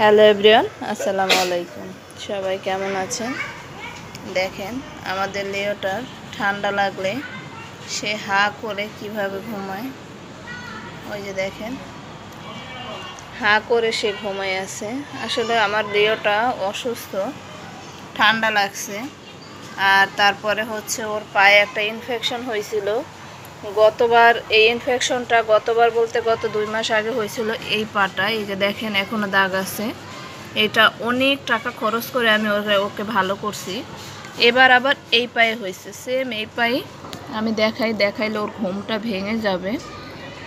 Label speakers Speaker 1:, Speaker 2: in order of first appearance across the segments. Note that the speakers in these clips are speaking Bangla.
Speaker 1: হ্যালো এভরিওয়ান, আসসালামু আলাইকুম। সবাই কেমন আছেন? দেখেন আমাদের লিওটার ঠান্ডা লাগলে সে হা করে কিভাবে ঘুমায়। ওই যে দেখেন হা করে সে ঘুমায় আছে। আসলে আমার লিওটা অসুস্থ, ঠান্ডা লাগছে। আর তারপরে হচ্ছে ওর পায়ে একটা ইনফেকশন হয়েছিল। গতবার এই ইনফেকশনটা বলতে গত 2 মাস আগে হয়েছিল এই পাটা। এই যে দেখেন এখনও দাগ আছে। এটা অনেক টাকা খরচ করে আমি ওকে ভালো করছি। এবার আবার এই পায়ে হয়েছে, সেম এই পায়ে। আমি দেখাইলে ওর ঘুমটা ভেঙে যাবে।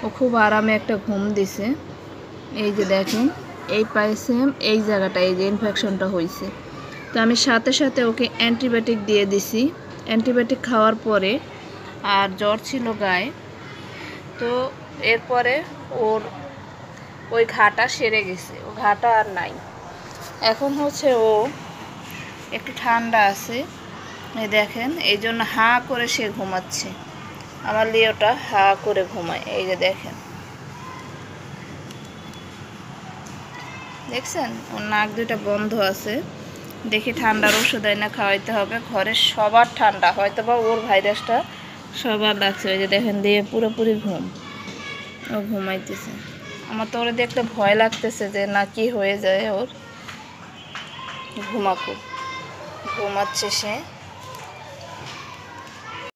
Speaker 1: ও খুব আরামে একটা ঘুম দিছে। এই যে দেখেন এই পায়ে সেম এই জায়গাটা, এই যে ইনফেকশনটা হয়েছে। তো আমি সাথে সাথে ওকে অ্যান্টিবায়োটিক দিয়ে দিছি। অ্যান্টিবায়োটিক খাওয়ার পরে আর জ্বর ছিল গায়ে, তো এরপরে ওর ওই ঘাটা সেরে গেছে, ও ঘাটা আর নাই। এখন হচ্ছে ও একটু ঠান্ডা আছে, এই দেখেন এই জন্য হা করে সে ঘুমাচ্ছে। আমার লিওটা হা করে ঘুমায়। এই যে দেখেন, দেখছেন ওর নাক দুইটা বন্ধ আছে। দেখি ঠান্ডার ওষুধ এনে খাওয়াইতে হবে। ঘরের সবার ঠান্ডা, হয়তো বা ওর ভাইরাসটা সবার লাগছে। ওই যে দেখেন দিয়ে পুরোপুরি ঘুম, ও ঘুমাইতেছে। আমার তো ওরে দেখলে ভয় লাগতেছে যে না কি হয়ে যায় ওর। ঘুমাচ্ছে সে।